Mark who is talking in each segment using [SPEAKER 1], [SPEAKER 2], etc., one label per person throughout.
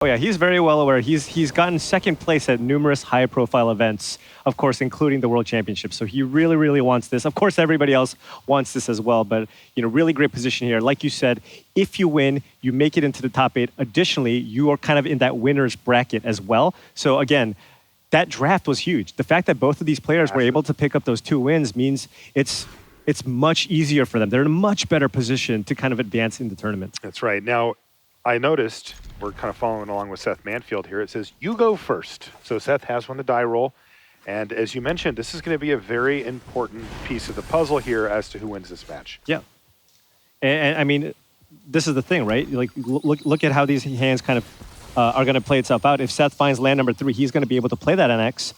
[SPEAKER 1] Oh yeah, he's very well aware. He's gotten second place at numerous high-profile events, of course, including the World Championship. So he really, really wants this. Of course, everybody else wants this as well. But really great position here. Like you said, if you win, you make it into the top 8. Additionally, you are kind of in that winner's bracket as well. So again, that draft was huge. The fact that both of these players were able to pick up those 2 wins means it's much easier for them. They're in a much better position to kind of advance in the tournament.
[SPEAKER 2] That's right. Now, I noticed, we're kind of following along with Seth Manfield here. It says, you go first. So Seth has won the die roll. And as you mentioned, this is going to be a very important piece of the puzzle here as to who wins this match.
[SPEAKER 1] Yeah. And I mean, this is the thing, right? Like, look at how these hands kind of are going to play itself out. If Seth finds land number 3, he's going to be able to play that NX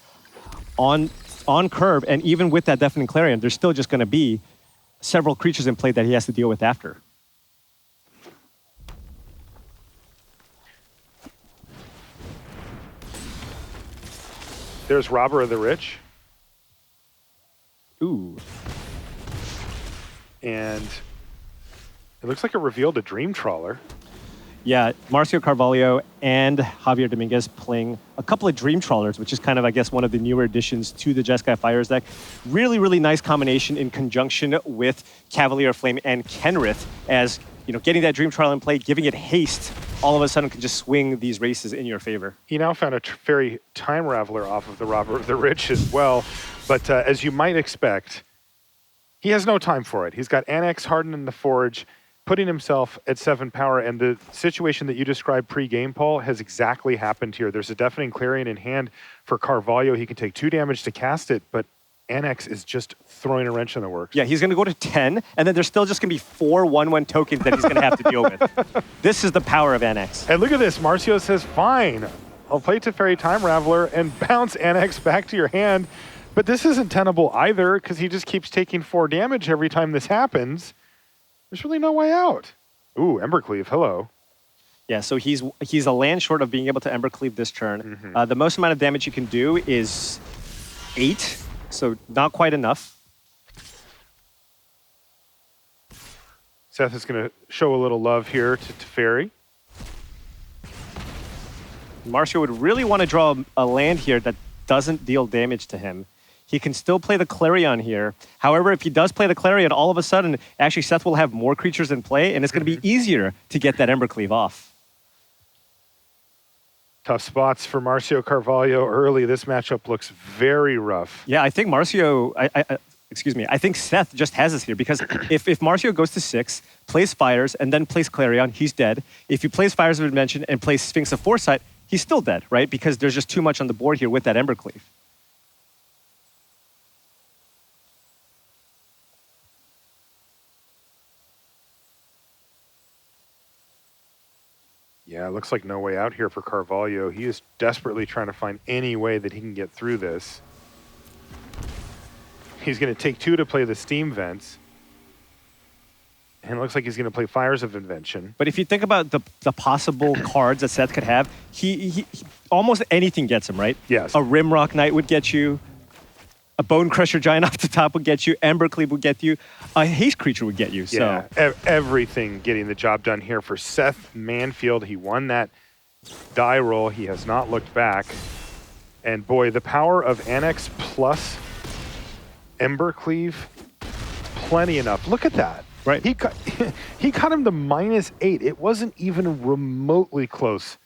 [SPEAKER 1] on curve. And even with that Deafening Clarion, there's still just going to be several creatures in play that he has to deal with after.
[SPEAKER 2] There's Robber of the Rich.
[SPEAKER 1] Ooh.
[SPEAKER 2] And it looks like it revealed a Dream Trawler.
[SPEAKER 1] Yeah, Marcio Carvalho and Javier Dominguez playing a couple of Dream Trawlers, which is kind of, I guess, one of the newer additions to the Jeskai Fires deck. Really, really nice combination in conjunction with Cavalier of Flame and Kenrith, as getting that Dream Trawler in play, giving it haste, all of a sudden can just swing these races in your favor.
[SPEAKER 2] He now found a fairy Time Raveler off of the Robber of the Rich as well. But as you might expect, he has no time for it. He's got Annex hardened in the Forge, putting himself at 7 power, and the situation that you described pre-game, Paul, has exactly happened here. There's a Deafening Clarion in hand for Carvalho. He can take 2 damage to cast it, but Annex is just throwing a wrench in the works.
[SPEAKER 1] Yeah, he's going to go to 10, and then there's still just going to be 4 1/1 tokens that he's going to have to deal with. This is the power of Annex.
[SPEAKER 2] And look at this. Marcio says, fine, I'll play Teferi Time Raveler and bounce Annex back to your hand. But this isn't tenable either, because he just keeps taking 4 damage every time this happens. There's really no way out. Ooh, Embercleave, hello.
[SPEAKER 1] Yeah, so he's a land short of being able to Embercleave this turn. The most amount of damage you can do is 8. So not quite enough.
[SPEAKER 2] Seth is going to show a little love here to Teferi.
[SPEAKER 1] Marcio would really want to draw a land here that doesn't deal damage to him. He can still play the Clarion here. However, if he does play the Clarion, all of a sudden, actually Seth will have more creatures in play, and it's going to be easier to get that Embercleave off.
[SPEAKER 2] Tough spots for Marcio Carvalho early. This matchup looks very rough.
[SPEAKER 1] Yeah, I think Marcio, I think Seth just has this here, because if Marcio goes to 6, plays Fires, and then plays Clarion, he's dead. If he plays Fires of Invention and plays Sphinx of Foresight, he's still dead, right? Because there's just too much on the board here with that Embercleave.
[SPEAKER 2] Yeah, it looks like no way out here for Carvalho. He is desperately trying to find any way that he can get through this. He's going to take 2 to play the Steam Vents. And it looks like he's going to play Fires of Invention.
[SPEAKER 1] But if you think about the possible cards that Seth could have, he almost anything gets him, right?
[SPEAKER 2] Yes.
[SPEAKER 1] A Rimrock Knight would get you. A Bone Crusher Giant off the top would get you. Embercleave would get you. A Haste Creature would get you.
[SPEAKER 2] Yeah, everything getting the job done here for Seth Manfield. He won that die roll. He has not looked back. And boy, the power of Annex plus Embercleave, plenty enough. Look at that.
[SPEAKER 1] Right.
[SPEAKER 2] He got him to -8. It wasn't even remotely close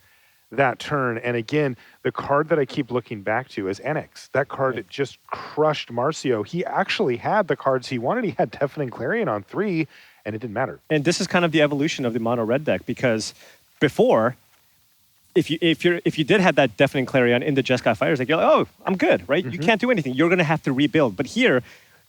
[SPEAKER 2] that turn. And again, the card that I keep looking back to is Annex. That card just crushed Marcio. He actually had the cards he wanted. He had Deafening Clarion on 3, and it didn't matter.
[SPEAKER 1] And this is kind of the evolution of the mono red deck, because before, if you did have that Deafening Clarion in the Jeskai Fires deck, you're like, oh, I'm good, right? You can't do anything. You're going to have to rebuild. But here,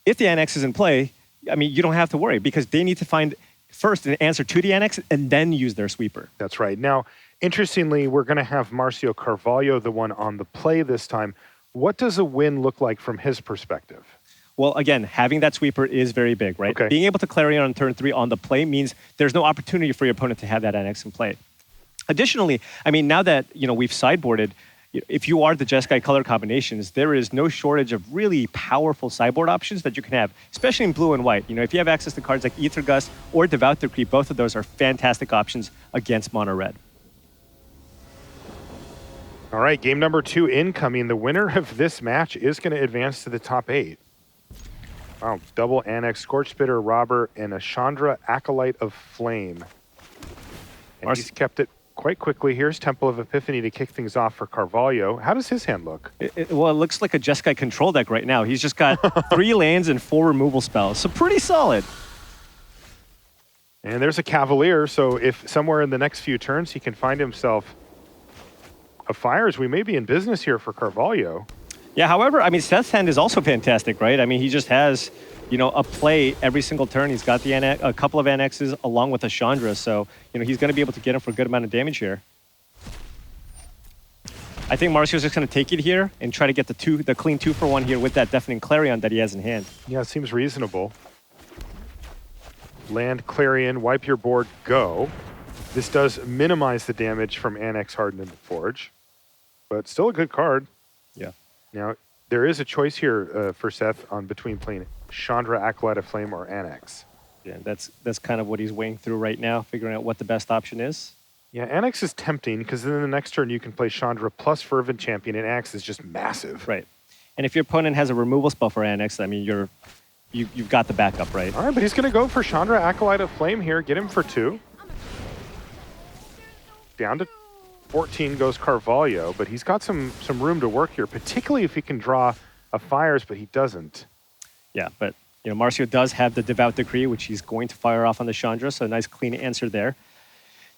[SPEAKER 1] if the Annex is in play, I mean, you don't have to worry, because they need to find first an answer to the Annex and then use their sweeper.
[SPEAKER 2] That's right. Now, interestingly, we're going to have Marcio Carvalho, the one on the play this time. What does a win look like from his perspective?
[SPEAKER 1] Well, again, having that sweeper is very big, right?
[SPEAKER 2] Okay.
[SPEAKER 1] Being able to Clarion on turn 3 on the play means there's no opportunity for your opponent to have that Annex in play. Additionally, I mean, now that we've sideboarded, if you are the Jeskai color combinations, there is no shortage of really powerful sideboard options that you can have, especially in blue and white. If you have access to cards like Ether Gust or Devout Decree, both of those are fantastic options against mono red.
[SPEAKER 2] All right, game number 2 incoming. The winner of this match is going to advance to the top 8. Wow, double Annex, Scorch Spitter, Robber, and a Chandra Acolyte of Flame. And he's kept it quite quickly. Here's Temple of Epiphany to kick things off for Carvalho. How does his hand look?
[SPEAKER 1] Well, it looks like a Jeskai control deck right now. He's just got 3 lands and 4 removal spells, so pretty solid.
[SPEAKER 2] And there's a Cavalier, so if somewhere in the next few turns he can find himself a Fires, we may be in business here for Carvalho.
[SPEAKER 1] Yeah, however, I mean, Seth's hand is also fantastic, right? I mean, he just has, you know, a play every single turn. He's got a couple of annexes along with a Chandra, so, you know, he's going to be able to get him for a good amount of damage here. I think Marcio's just going to take it here and try to get the clean 2-for-1 here with that Deafening Clarion that he has in hand.
[SPEAKER 2] Yeah, it seems reasonable. Land Clarion, wipe your board, go. This does minimize the damage from Annex Hardened in the Forge, but still a good card.
[SPEAKER 1] Yeah.
[SPEAKER 2] Now, there is a choice here for Seth on between playing Chandra, Acolyte of Flame, or Annex.
[SPEAKER 1] Yeah, that's kind of what he's weighing through right now, figuring out what the best option is.
[SPEAKER 2] Yeah, Annex is tempting because then the next turn you can play Chandra plus Fervent Champion, and Annex is just massive.
[SPEAKER 1] Right. And if your opponent has a removal spell for Annex, I mean, you've got the backup, right?
[SPEAKER 2] All right, but he's going to go for Chandra, Acolyte of Flame here, get him for 2. Down to 14 goes Carvalho, but he's got some room to work here, particularly if he can draw a Fires, but he doesn't.
[SPEAKER 1] Yeah, but you know, Marcio does have the Devout Decree, which he's going to fire off on the Chandra, so a nice clean answer there.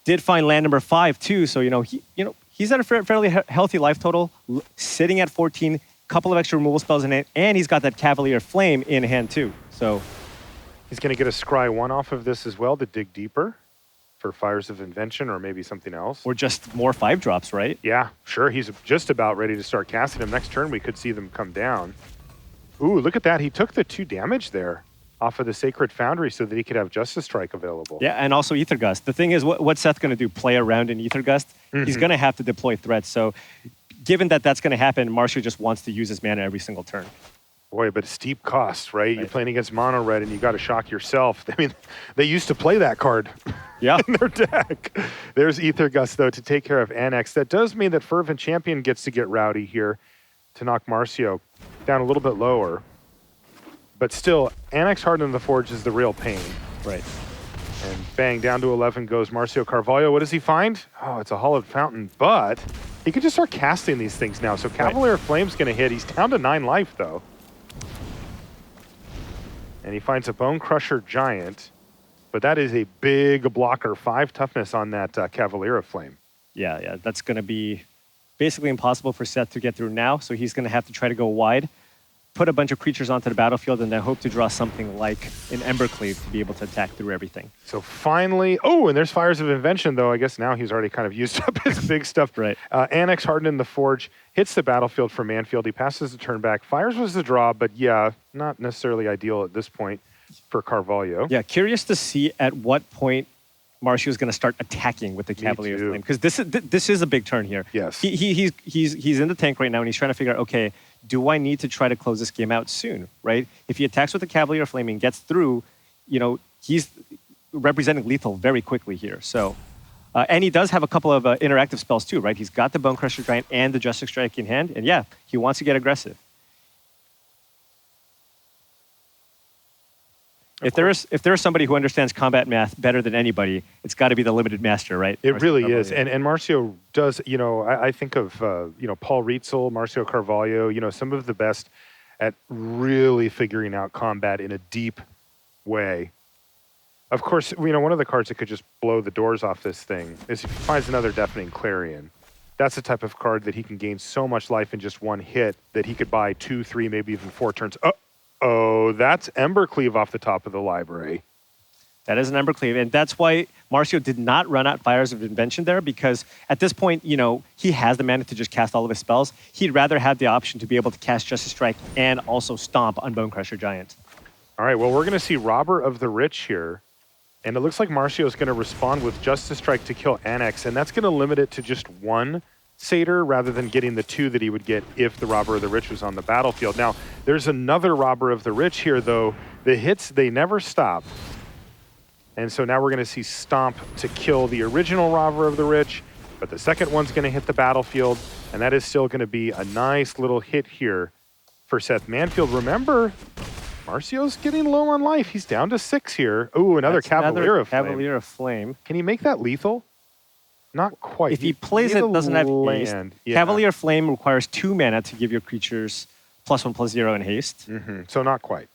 [SPEAKER 1] Did find land number 5 too, so he's at a fairly healthy life total, sitting at 14, couple of extra removal spells in hand, and he's got that Cavalier Flame in hand too. So
[SPEAKER 2] he's going to get a Scry 1 off of this as well to dig deeper for Fires of Invention or maybe something else.
[SPEAKER 1] Or just more 5-drops, right?
[SPEAKER 2] Yeah, sure. He's just about ready to start casting them. Next turn, we could see them come down. Ooh, look at that. He took the 2 damage there off of the Sacred Foundry so that he could have Justice Strike available.
[SPEAKER 1] Yeah, and also Ether Gust. The thing is, what's Seth going to do? Play around in Ether Gust? He's going to have to deploy threats. So given that that's going to happen, Marcio just wants to use his mana every single turn.
[SPEAKER 2] Boy, but steep costs, right? You're playing against mono red and you got to shock yourself. I mean, they used to play that card in their deck. There's Ether Gust, though, to take care of Annex. That does mean that Fervent Champion gets to get rowdy here to knock Marcio down a little bit lower. But still, Annex Hardened in the Forge is the real pain.
[SPEAKER 1] Right.
[SPEAKER 2] And bang, down to 11 goes Marcio Carvalho. What does he find? Oh, it's a Hollowed Fountain, but he can just start casting these things now. So Cavalier Flame's going to hit. He's down to 9 life, though. And he finds a Bone Crusher Giant, but that is a big blocker. 5 toughness on that Cavalier of Flame.
[SPEAKER 1] Yeah, that's going to be basically impossible for Seth to get through now, so he's going to have to try to go wide, put a bunch of creatures onto the battlefield, and then hope to draw something like an Embercleave to be able to attack through everything.
[SPEAKER 2] So finally, oh, and there's Fires of Invention, though. I guess now he's already kind of used up his big stuff.
[SPEAKER 1] Right.
[SPEAKER 2] Annex Hardened in the Forge hits the battlefield for Manfield. He passes the turn back. Fires was the draw, but yeah, not necessarily ideal at this point for Carvalho.
[SPEAKER 1] Yeah, curious to see at what point Marcio is going to start attacking with the Cavalier Flame, because this is a big turn here.
[SPEAKER 2] Yes.
[SPEAKER 1] He's in the tank right now, and he's trying to figure out, okay, do I need to try to close this game out soon, right? If he attacks with the Cavalier Flame and gets through, you know, he's representing lethal very quickly here. So, and he does have a couple of interactive spells too, right? He's got the Bone Crusher Giant and the Justice Strike in hand, and yeah, he wants to get aggressive. If there is somebody who understands combat math better than anybody, it's got to be the Limited Master, right?
[SPEAKER 2] It really is. And Marcio does, you know, I think of, Paul Rietzel, Marcio Carvalho, you know, some of the best at really figuring out combat in a deep way. Of course, you know, one of the cards that could just blow the doors off this thing is if he finds another Deafening Clarion. That's the type of card that he can gain so much life in just one hit that he could buy 2, 3, maybe even 4 turns. Oh, that's Embercleave off the top of the library.
[SPEAKER 1] That is an Embercleave, and that's why Marcio did not run out Fires of Invention there, because at this point, you know, he has the mana to just cast all of his spells. He'd rather have the option to be able to cast Justice Strike and also Stomp on Bone Crusher Giant.
[SPEAKER 2] All right, well, we're going to see Robber of the Rich here, and it looks like Marcio is going to respond with Justice Strike to kill Annex, and that's going to limit it to just 1 Satyr rather than getting the 2 that he would get if the Robber of the Rich was on the battlefield. Now, there's another Robber of the Rich here, though. The hits, they never stop. And so now we're going to see Stomp to kill the original Robber of the Rich, but the second one's going to hit the battlefield. And that is still going to be a nice little hit here for Seth Manfield. Remember, Marcio's getting low on life. He's down to 6 here. Ooh, another Cavalier of Flame.
[SPEAKER 1] Cavalier of Flame.
[SPEAKER 2] Can he make that lethal? Not quite.
[SPEAKER 1] If he plays it, doesn't have haste.
[SPEAKER 2] Yeah.
[SPEAKER 1] Cavalier Flame requires 2 mana to give your creatures +1/+0 in haste.
[SPEAKER 2] So not quite.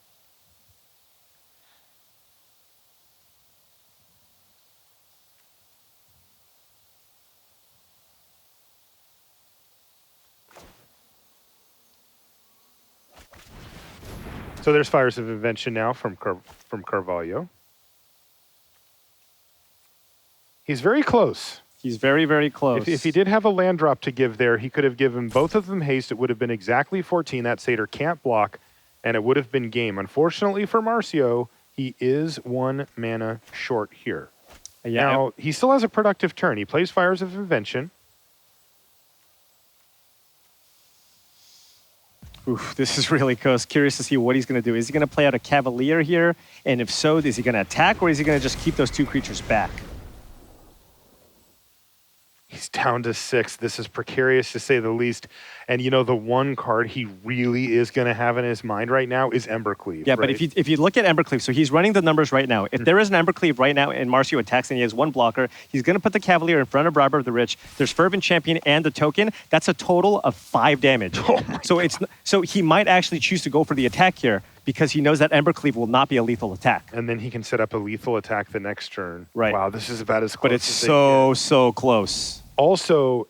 [SPEAKER 2] So there's Fires of Invention now from Carvalho. He's very close.
[SPEAKER 1] He's very, very close.
[SPEAKER 2] If he did have a land drop to give there, he could have given both of them haste. It would have been exactly 14. That Satyr can't block, and it would have been game. Unfortunately for Marcio, he is 1 mana short here.
[SPEAKER 1] Yeah.
[SPEAKER 2] Now, he still has a productive turn. He plays Fires of Invention.
[SPEAKER 1] Oof, this is really close. Curious to see what he's going to do. Is he going to play out a Cavalier here? And if so, is he going to attack, or is he going to just keep those 2 creatures back?
[SPEAKER 2] He's down to 6. This is precarious to say the least. And you know, the one card he really is going to have in his mind right now is Embercleave.
[SPEAKER 1] Yeah,
[SPEAKER 2] right?
[SPEAKER 1] but if you look at Embercleave, so he's running the numbers right now. If there is an Embercleave right now and Marcio attacks and he has 1 blocker, he's going to put the Cavalier in front of Robber of the Rich. There's Fervent Champion and the token. That's a total of 5 damage. So he might actually choose to go for the attack here because he knows that Embercleave will not be a lethal attack.
[SPEAKER 2] And then he can set up a lethal attack the next turn.
[SPEAKER 1] Right.
[SPEAKER 2] Wow, this is about as close
[SPEAKER 1] But it's
[SPEAKER 2] as they can.
[SPEAKER 1] so close.
[SPEAKER 2] Also,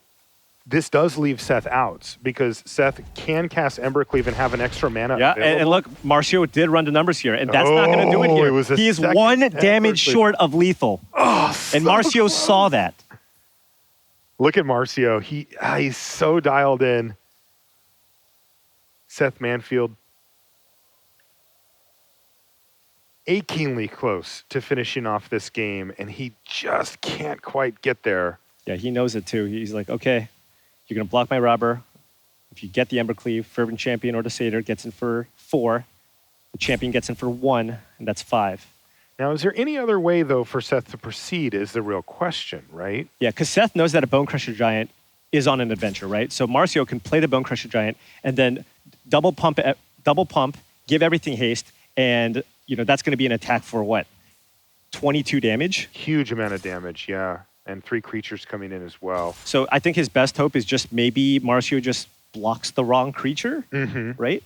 [SPEAKER 2] this does leave Seth out because Seth can cast Embercleave and have an extra mana
[SPEAKER 1] Yeah,
[SPEAKER 2] available.
[SPEAKER 1] and look, Marcio did run the numbers here, and that's not going to do it here.
[SPEAKER 2] It was a
[SPEAKER 1] He is
[SPEAKER 2] second
[SPEAKER 1] 1 damage
[SPEAKER 2] Embercleave.
[SPEAKER 1] short of lethal. And Marcio saw that.
[SPEAKER 2] Look at Marcio. He's so dialed in. Seth Manfield, achingly close to finishing off this game, and he just can't quite get there.
[SPEAKER 1] Yeah, he knows it too. He's like, okay, you're going to block my Robber. If you get the Embercleave, Fervent Champion or the Satyr gets in for 4. The Champion gets in for 1, and that's 5.
[SPEAKER 2] Now, is there any other way, though, for Seth to proceed is the real question, right?
[SPEAKER 1] Yeah, because Seth knows that a Bone Crusher Giant is on an adventure, right? So Marcio can play the Bone Crusher Giant and then double pump, give everything haste, and that's going to be an attack for what? 22 damage?
[SPEAKER 2] Huge amount of damage, yeah. And 3 creatures coming in as well.
[SPEAKER 1] So I think his best hope is just maybe Marcio just blocks the wrong creature, right?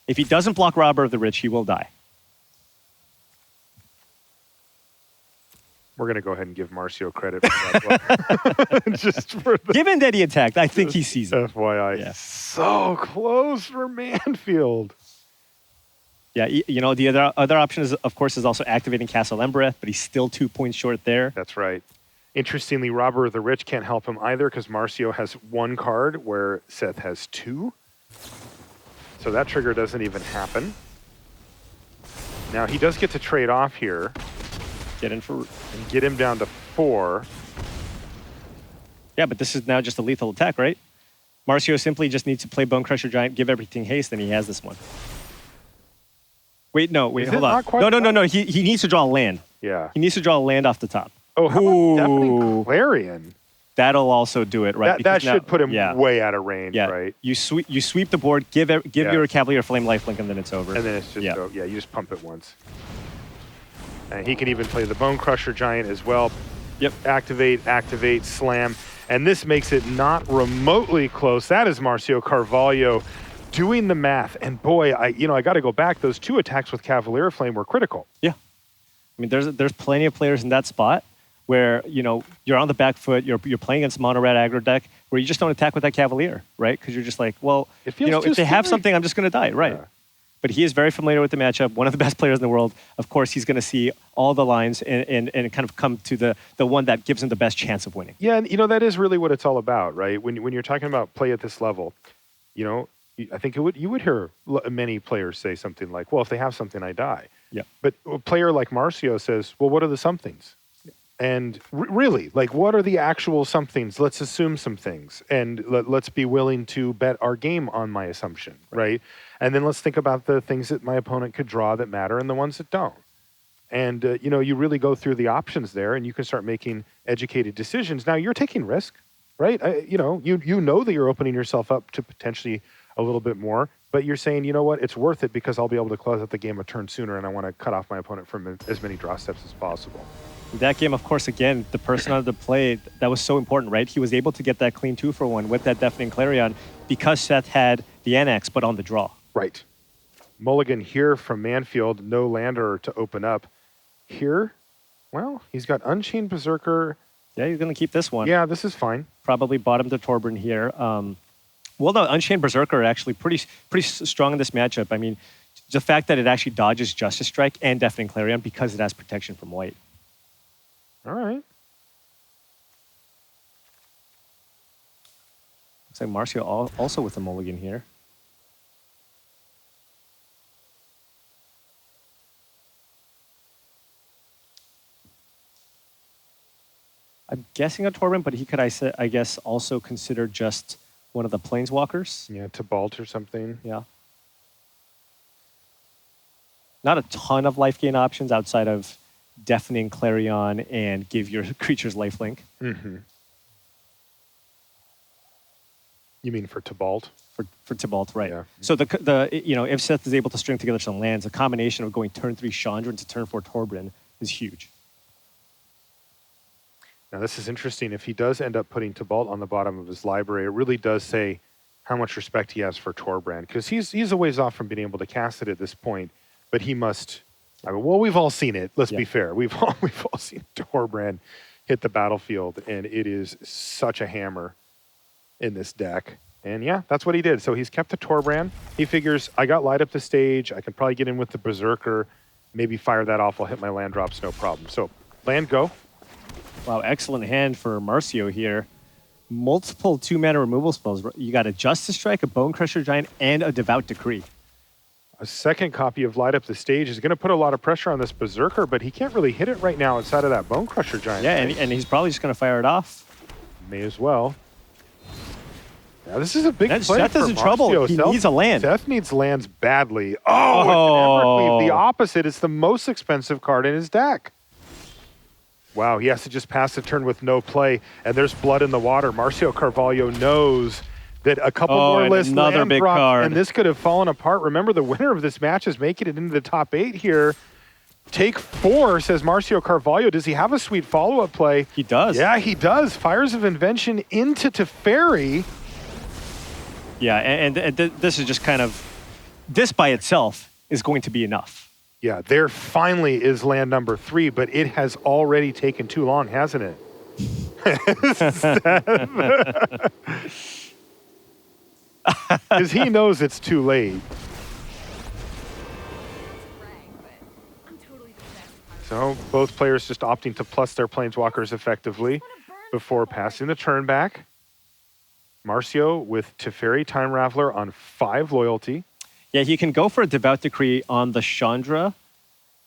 [SPEAKER 1] If he doesn't block Robber of the Rich, he will die.
[SPEAKER 2] We're going to go ahead and give Marcio credit for that block. Just for the
[SPEAKER 1] Given that he attacked, I think he sees it.
[SPEAKER 2] FYI.
[SPEAKER 1] Yeah.
[SPEAKER 2] So close for Manfield.
[SPEAKER 1] Yeah, the other option is, of course, is also activating Castle Embereth, but he's still 2 points short there.
[SPEAKER 2] That's right. Interestingly, Robber of the Rich can't help him either because Marcio has 1 card where Seth has 2. So that trigger doesn't even happen. Now, he does get to trade off here.
[SPEAKER 1] Get in for...
[SPEAKER 2] And get him down to 4.
[SPEAKER 1] Yeah, but this is now just a lethal attack, right? Marcio simply just needs to play Bone Crusher Giant, give everything haste, and he has this one. Wait, hold on.
[SPEAKER 2] not quite
[SPEAKER 1] No. He needs to draw a land.
[SPEAKER 2] Yeah.
[SPEAKER 1] He needs to draw a land off the top.
[SPEAKER 2] Oh, how about Deafening Clarion?
[SPEAKER 1] That'll also do it, right?
[SPEAKER 2] That should put him
[SPEAKER 1] yeah.
[SPEAKER 2] way out of range,
[SPEAKER 1] Yeah.
[SPEAKER 2] right?
[SPEAKER 1] You sweep the board, give your Cavalier Flame lifelink, and then it's over.
[SPEAKER 2] And then it's just,
[SPEAKER 1] yeah.
[SPEAKER 2] You just pump it once. And he can even play the Bone Crusher Giant as well.
[SPEAKER 1] Yep.
[SPEAKER 2] Activate, slam. And this makes it not remotely close. That is Marcio Carvalho doing the math. And boy, I got to go back. Those 2 attacks with Cavalier Flame were critical.
[SPEAKER 1] Yeah. I mean, there's plenty of players in that spot where, you're on the back foot, you're playing against mono red aggro deck where you just don't attack with that Cavalier, right? Because you're just like, well,
[SPEAKER 2] it feels
[SPEAKER 1] if they have
[SPEAKER 2] scary.
[SPEAKER 1] something, I'm just going to die, right?
[SPEAKER 2] Yeah.
[SPEAKER 1] But he is very familiar with the matchup, one of the best players in the world. Of course, he's going to see all the lines and kind of come to the one that gives him the best chance of winning.
[SPEAKER 2] Yeah, and that is really what it's all about, right? When you're talking about play at this level, I think you would hear many players say something like, well, if they have something, I die.
[SPEAKER 1] Yeah.
[SPEAKER 2] But a player like Marcio says, well, what are the somethings? Yeah. And really, like, what are the actual somethings? Let's assume some things, and let's be willing to bet our game on my assumption, right? And then let's think about the things that my opponent could draw that matter and the ones that don't. And, you really go through the options there, and you can start making educated decisions. Now, you're taking risk. right? You know that you're opening yourself up to potentially a little bit more, but you're saying, you know what, it's worth it because I'll be able to close out the game a turn sooner, and I want to cut off my opponent from as many draw steps as possible.
[SPEAKER 1] That game, of course, again, the person on the play, that was so important, right? He was able to get that clean 2-for-1 with that Deafening Clarion because Seth had the NX, but on the draw.
[SPEAKER 2] Right. Mulligan here from Manfield, no lander to open up. Here, well, he's got Unchained Berserker.
[SPEAKER 1] Yeah, he's going to keep this one.
[SPEAKER 2] Yeah, this is fine.
[SPEAKER 1] Probably bottom to Torbran here. Well, no, Unchained Berserker actually pretty strong in this matchup. I mean, the fact that it actually dodges Justice Strike and Deafening Clarion because it has protection from white.
[SPEAKER 2] All right.
[SPEAKER 1] Looks like Marcio also with a mulligan here. I'm guessing a Torbran, but he could, I guess, also consider just one of the Planeswalkers.
[SPEAKER 2] Yeah, Tibalt or something.
[SPEAKER 1] Yeah. Not a ton of life gain options outside of Deafening Clarion and give your creatures lifelink.
[SPEAKER 2] Mm-hmm. You mean for Tibalt?
[SPEAKER 1] For Tibalt, right.
[SPEAKER 2] Yeah.
[SPEAKER 1] So if Seth is able to string together some lands, a combination of going turn 3 Chandra into turn 4 Torbran is huge.
[SPEAKER 2] Now this is interesting. If he does end up putting Tibalt on the bottom of his library, it really does say how much respect he has for Torbran, because he's a ways off from being able to cast it at this point, but he must. I mean, well, we've all seen it. Let's be fair. We've all seen Torbran hit the battlefield, and it is such a hammer in this deck. And yeah, that's what he did. So he's kept the Torbran. He figures, I got light up the stage. I can probably get in with the Berserker. Maybe fire that off. I'll hit my land drops, no problem. So land go.
[SPEAKER 1] Wow, excellent hand for Marcio here. Multiple 2-mana removal spells. You got a Justice Strike, a Bone Crusher Giant, and a Devout Decree.
[SPEAKER 2] A second copy of Light Up the Stage is going to put a lot of pressure on this Berserker, but he can't really hit it right now outside of that Bone Crusher Giant.
[SPEAKER 1] Yeah, and he's probably just going to fire it off.
[SPEAKER 2] May as well. Yeah, this is a big play
[SPEAKER 1] Seth
[SPEAKER 2] for
[SPEAKER 1] is in trouble. He needs a land.
[SPEAKER 2] Seth needs lands badly. Oh, it's an Evercleave. The opposite. It's the most expensive card in his deck. Wow, he has to just pass the turn with no play, and there's blood in the water. Marcio Carvalho knows that a couple more lists land
[SPEAKER 1] big
[SPEAKER 2] drops,
[SPEAKER 1] card.
[SPEAKER 2] and this could have fallen apart. Remember, the winner of this match is making it into the top 8 here. Take 4, says Marcio Carvalho. Does he have a sweet follow-up play?
[SPEAKER 1] He does.
[SPEAKER 2] Yeah, he does. Fires of Invention into Teferi.
[SPEAKER 1] Yeah, and this is just kind of, this by itself is going to be enough.
[SPEAKER 2] Yeah, there finally is land number 3, but it has already taken too long, hasn't it? Because he knows it's too late. So both players just opting to plus their Planeswalkers effectively before passing the turn back. Marcio with Teferi Time Raveler on 5 loyalty.
[SPEAKER 1] Yeah, he can go for a Devout Decree on the Chandra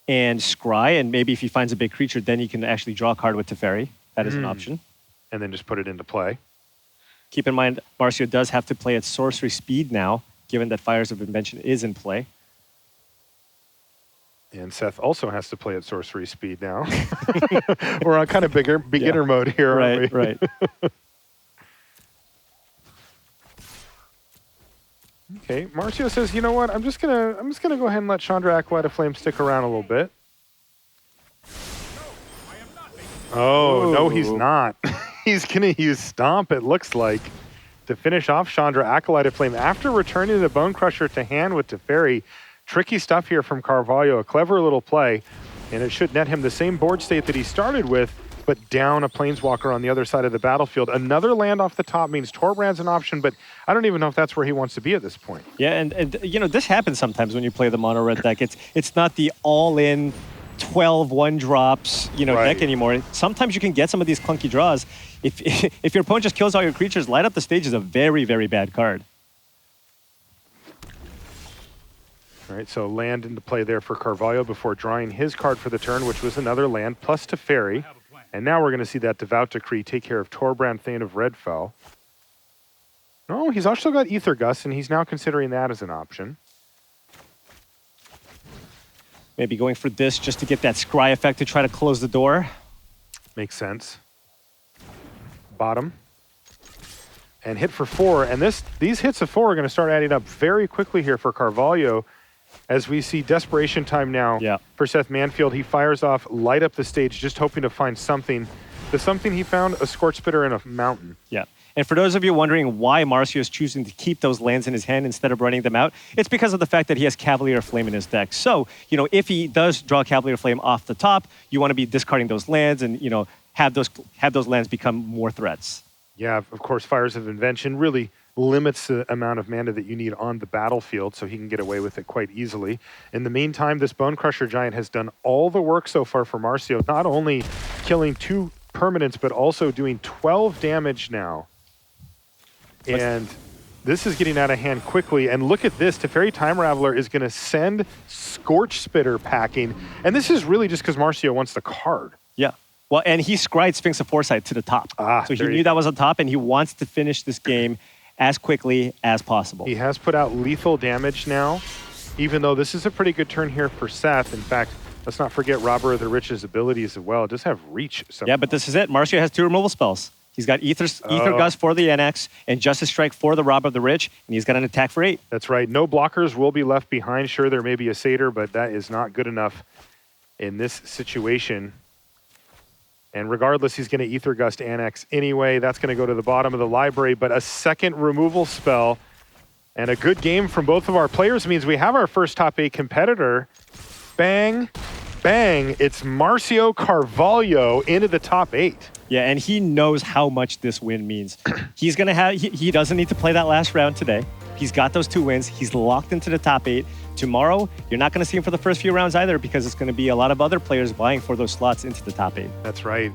[SPEAKER 1] and Scry, and maybe if he finds a big creature, then he can actually draw a card with Teferi. That is an option.
[SPEAKER 2] And then just put it into play.
[SPEAKER 1] Keep in mind, Marcio does have to play at sorcery speed now, given that Fires of Invention is in play.
[SPEAKER 2] And Seth also has to play at sorcery speed now. We're on kind of beginner mode here, aren't we?
[SPEAKER 1] Right.
[SPEAKER 2] Okay, Marcio says, you know what? I'm just gonna go ahead and let Chandra Acolyte of Flame stick around a little bit. Oh, no, he's not. He's gonna use Stomp, it looks like, to finish off Chandra Acolyte of Flame after returning the Bone Crusher to hand with Teferi. Tricky stuff here from Carvalho, a clever little play, and it should net him the same board state that he started with, but down a Planeswalker on the other side of the battlefield. Another land off the top means Torbran's an option, but I don't even know if that's where he wants to be at this point.
[SPEAKER 1] Yeah, and you know, this happens sometimes when you play the mono red deck. It's not the all-in 12 1-drops, deck anymore. Sometimes you can get some of these clunky draws. If your opponent just kills all your creatures, Light Up the Stage is a very, very bad card.
[SPEAKER 2] All right, so land into play there for Carvalho before drawing his card for the turn, which was another land, plus Teferi. And now we're going to see that Devout Decree take care of Torbran, Thane of Redfell. No, he's also got Ether Gust, and he's now considering that as an option.
[SPEAKER 1] Maybe going for this just to get that Scry effect to try to close the door.
[SPEAKER 2] Makes sense. Bottom. and hit for 4. And these hits of 4 are going to start adding up very quickly here for Carvalho, as we see desperation time now for Seth Manfield. He fires off, light up the stage, just hoping to find something. The something he found, a Scorch Spitter in a mountain.
[SPEAKER 1] Yeah. And for those of you wondering why Marcio is choosing to keep those lands in his hand instead of running them out, it's because of the fact that he has Cavalier Flame in his deck. So, if he does draw Cavalier Flame off the top, you want to be discarding those lands and, have those lands become more threats.
[SPEAKER 2] Yeah, of course, Fires of Invention really limits the amount of mana that you need on the battlefield, so he can get away with it quite easily. In the meantime, this Bone Crusher Giant has done all the work so far for Marcio, not only killing 2 permanents, but also doing 12 damage now. And this is getting out of hand quickly. And look at this. Teferi Time Raveler is going to send Scorch Spitter packing. And this is really just because Marcio wants the card.
[SPEAKER 1] Yeah. Well, and he scried Sphinx of Foresight to the top. So he knew that was on top, and he wants to finish this game as quickly as possible.
[SPEAKER 2] He has put out lethal damage now, even though this is a pretty good turn here for Seth. In fact, let's not forget Robber of the Rich's abilities as well. It does have reach.
[SPEAKER 1] Yeah, but this is it. Marcio has 2 removal spells. He's got Ether Gust for the NX and Justice Strike for the Robber of the Rich, and he's got an attack for 8.
[SPEAKER 2] That's right. No blockers will be left behind. Sure, there may be a Satyr, but that is not good enough in this situation. And regardless, he's going to Ether Gust Annex anyway. That's going to go to the bottom of the library, but a second removal spell and a good game from both of our players means we have our first top 8 competitor. Bang, bang. It's Marcio Carvalho into the top 8.
[SPEAKER 1] Yeah, and he knows how much this win means. He's going to have, he doesn't need to play that last round today. He's got those 2 wins. He's locked into the top 8. Tomorrow, you're not going to see him for the first few rounds either, because it's going to be a lot of other players vying for those slots into the top 8.
[SPEAKER 2] That's right.